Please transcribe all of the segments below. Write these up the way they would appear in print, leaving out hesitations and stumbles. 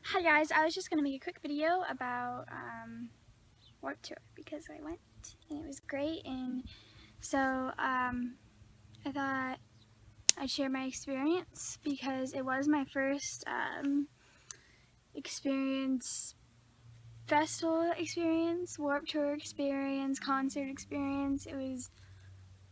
Hi guys, I was just going to make a quick video about Warped Tour because I went and it was great, and so I thought I'd share my experience because it was my first experience, festival experience, Warped Tour experience, concert experience. It was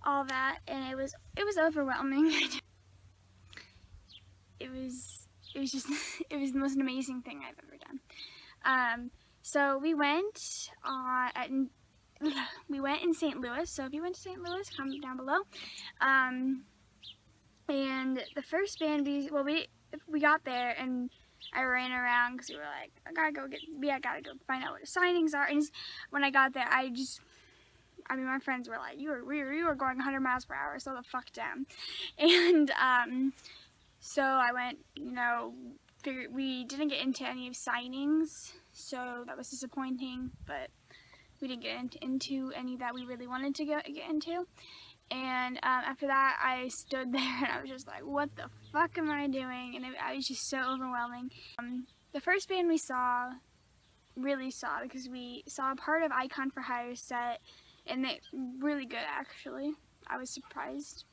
all that, and it was overwhelming. It was just it was the most amazing thing I've ever done. So we went in St. Louis. So if you went to St. Louis, comment down below. And the first band we got there, and I ran around because we were like, I gotta go find out what the signings are. And when I got there, my friends were like, you were going 100 miles per hour, so the fuck down. And so I went, we didn't get into any of signings, so that was disappointing, but we didn't get into any that we really wanted to get into. And after that, I stood there and I was just like, what the fuck am I doing? And I was just so overwhelming. The first band we really saw, because we saw a part of Icon for Hire set, and they really good, actually. I was surprised.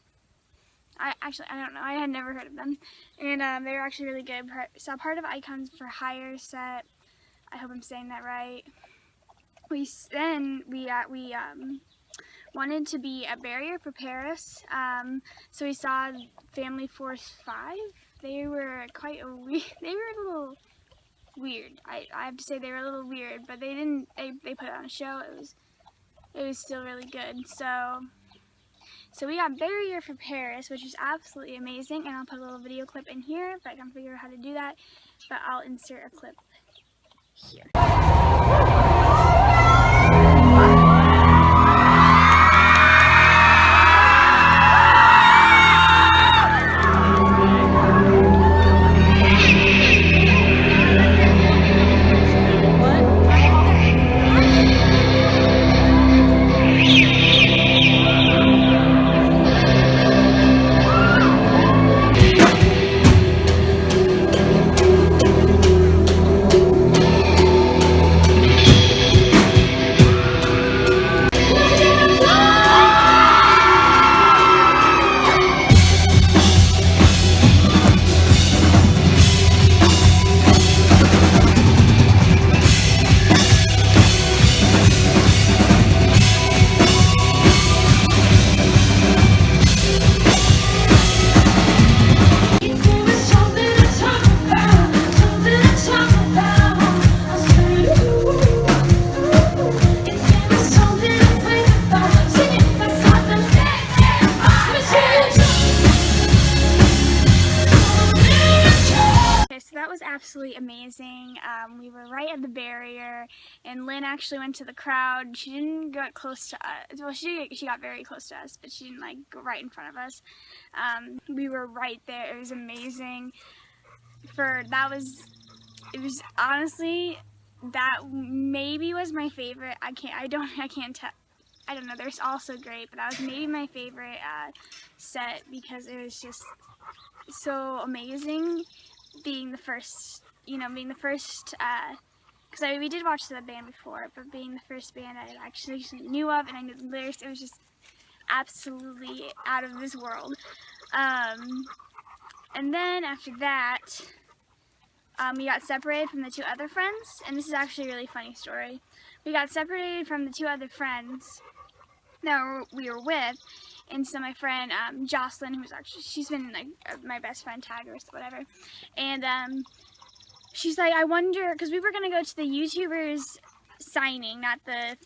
I don't know, I had never heard of them, and they were actually really good. Saw part of Icons for Hire set. I hope I'm saying that right. We wanted to be at Barrier for PVRIS, so we saw Family Force 5. They were a little weird. I have to say they were a little weird, but they put on a show. It was still really good. So we got Barrier for PVRIS, which is absolutely amazing, and I'll put a little video clip in here if I can figure out how to do that, but I'll insert a clip here. So that was absolutely amazing. We were right at the Barrier, and Lynn actually went to the crowd. She didn't get close to us. Well, she got very close to us, but she didn't go right in front of us. We were right there. It was amazing. It was honestly, that maybe was my favorite. I can't tell. I don't know. They're also great, but that was maybe my favorite set because it was just so amazing. Being the first, because we did watch the band before, but being the first band I actually knew of and I knew the lyrics, it was just absolutely out of this world. And then after that, we got separated from the two other friends, and this is actually a really funny story. We got separated from the two other friends that we were with. And so my friend Jocelyn, she's been my best friend, taggerist, whatever, and she's like, I wonder, because we were gonna go to the YouTubers signing, not the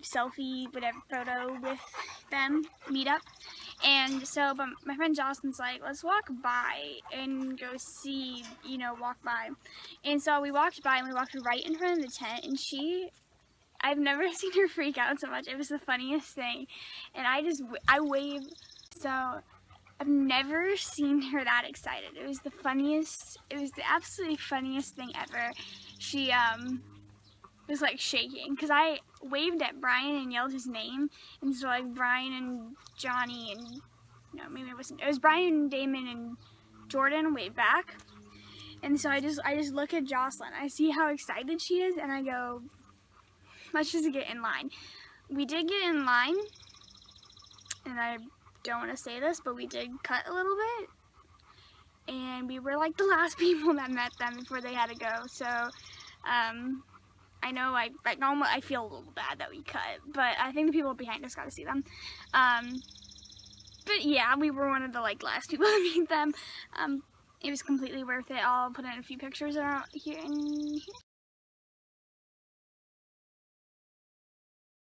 selfie photo with them meetup, and so but my friend Jocelyn's like, let's walk by and go see, walk by, and so we walked by and we walked right in front of the tent, and I've never seen her freak out so much. It was the funniest thing. And I waved. So I've never seen her that excited. It was the absolutely funniest thing ever. She was like shaking because I waved at Brian and yelled his name. And so Brian and Johnny and, maybe it was Brian and Damon and Jordan waved back. And so I just look at Jocelyn. I see how excited she is, and I go, let's just get in line. We did get in line, and I don't want to say this, but we did cut a little bit. And we were like the last people that met them before they had to go. So I know I feel a little bad that we cut, but I think the people behind us got to see them. But yeah, we were one of the last people to meet them. It was completely worth it. I'll put in a few pictures around here and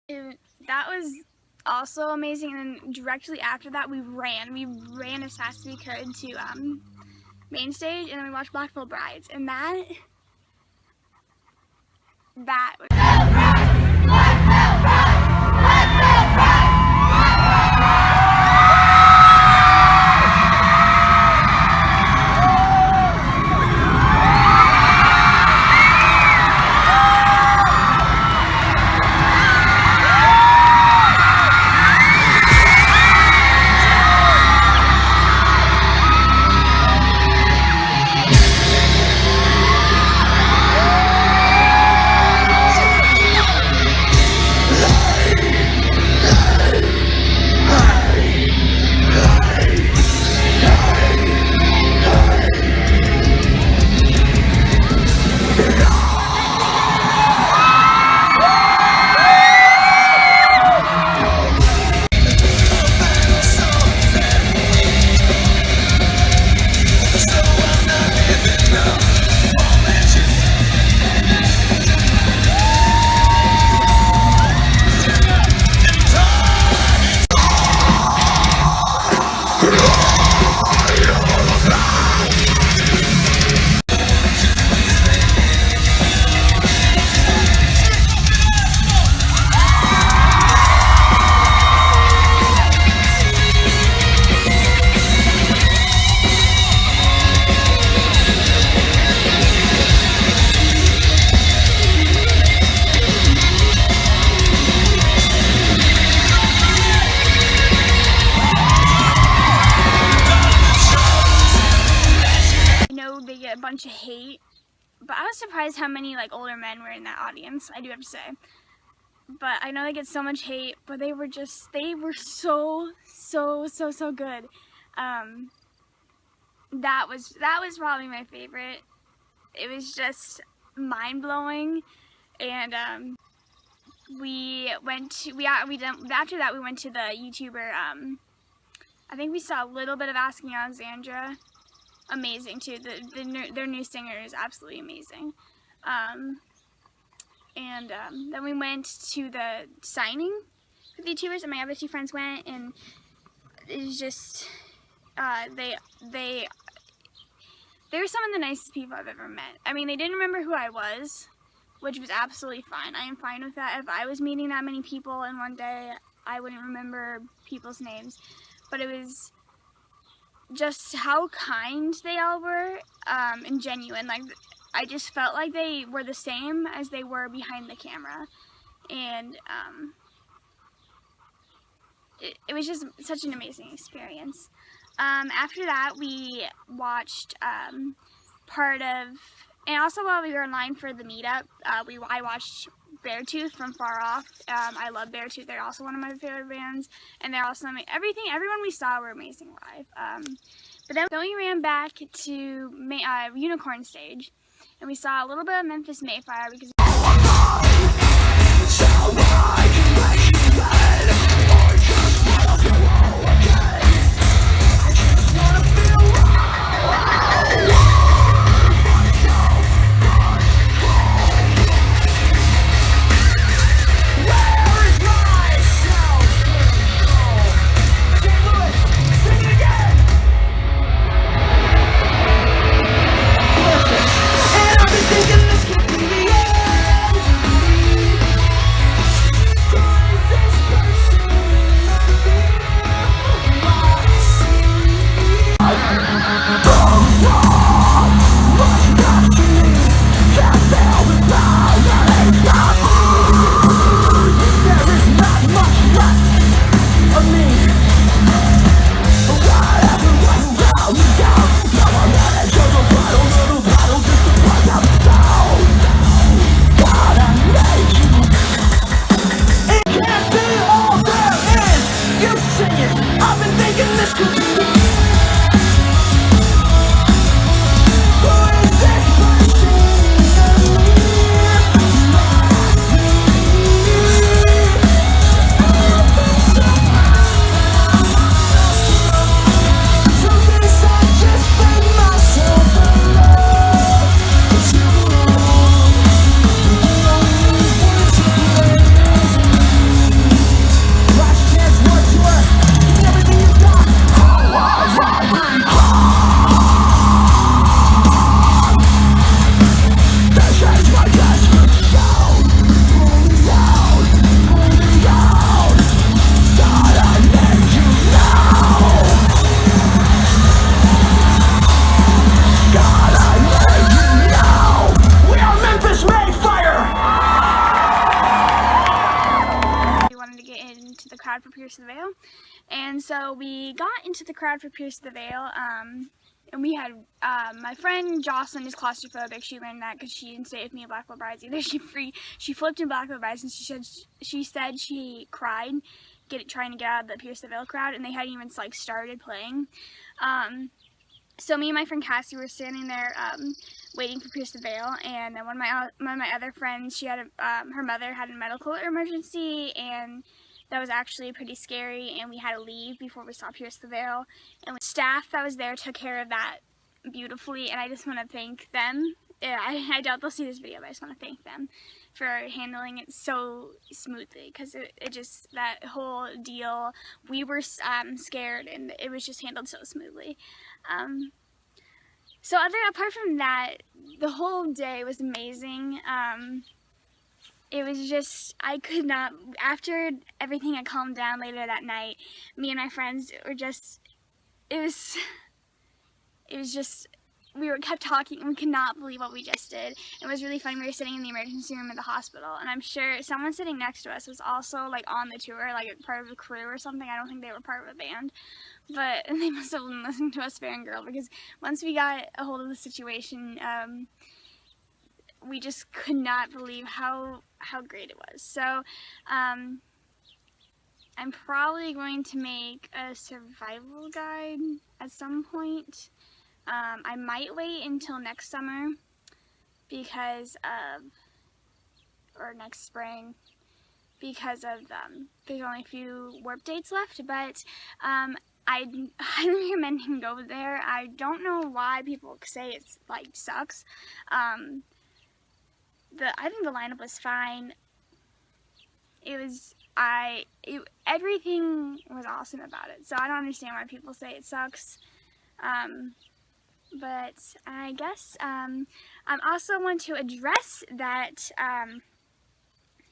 here. That was also amazing. And then directly after that, we ran as fast as we could to main stage, and then we watched Blackville Brides, and that was a bunch of hate, but I was surprised how many older men were in that audience, I do have to say. But I know they get so much hate, but they were so good. That was probably my favorite. It was just mind-blowing. And after that we went to the YouTuber, I think we saw a little bit of Asking Alexandra. Amazing too. Their new singer is absolutely amazing. Then we went to the signing with the YouTubers, and my other two friends went, and it was just they were some of the nicest people I've ever met. I mean, they didn't remember who I was, which was absolutely fine. I am fine with that. If I was meeting that many people in one day, I wouldn't remember people's names. But it was just how kind they all were, and genuine. I just felt like they were the same as they were behind the camera. And it was just such an amazing experience. After that, we watched and also while we were in line for the meetup, I watched Beartooth from Far Off. I love Beartooth. They're also one of my favorite bands, and they're also everyone we saw were amazing live. But then we ran back to Unicorn stage, and we saw a little bit of Memphis Mayfire because for Pierce the Veil. And so we got into the crowd for Pierce the Veil, and we had, my friend Jocelyn is claustrophobic. She learned that because she didn't stay with me at Blackwood Brides either. She flipped in Blackwood Brides, and she said she cried trying to get out of the Pierce the Veil crowd, and they hadn't even like started playing. So me and my friend Cassie were standing there waiting for Pierce the Veil, and then one of my other friends, she had her mother had a medical emergency, and that was actually pretty scary, and we had to leave before we saw Pierce the Veil. And the staff that was there took care of that beautifully, and I just want to thank them. I doubt they'll see this video, but I just want to thank them for handling it so smoothly, because it just, that whole deal, we were scared, and it was just handled so smoothly. So apart from that, the whole day was amazing. It was just, I could not, after everything had calmed down later that night, me and my friends were just, it was just, we kept talking, and we could not believe what we just did. It was really funny. We were sitting in the emergency room at the hospital, and I'm sure someone sitting next to us was also like on the tour, like part of the crew or something. I don't think they were part of a band, but they must have been listening to us fangirl, because once we got a hold of the situation, we just could not believe how great it was. So I'm probably going to make a survival guide at some point. I might wait until next summer because of, or next spring, because of there's only a few warp dates left, but I highly recommend you go there. I don't know why people say it's like sucks. I think the lineup was fine. Everything was awesome about it, so I don't understand why people say it sucks. But I guess I also want to address that,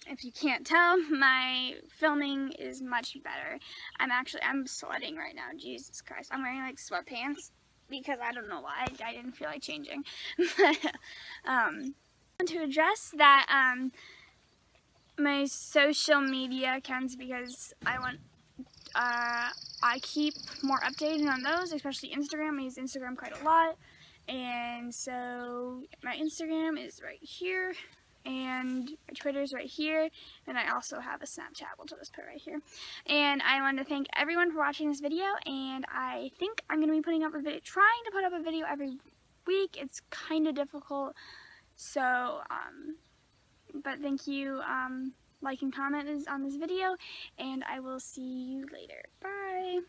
if you can't tell, my filming is much better. I'm sweating right now, Jesus Christ. I'm wearing like sweatpants because I don't know why, I didn't feel like changing. To address that, my social media accounts, because I keep more updated on those, especially Instagram. I use Instagram quite a lot, and so my Instagram is right here, and my Twitter is right here, and I also have a Snapchat, which I'll just put right here. And I want to thank everyone for watching this video, and I think I'm going to be trying to put up a video every week. It's kind of difficult, so, but thank you, like and comment on this video, and I will see you later. Bye!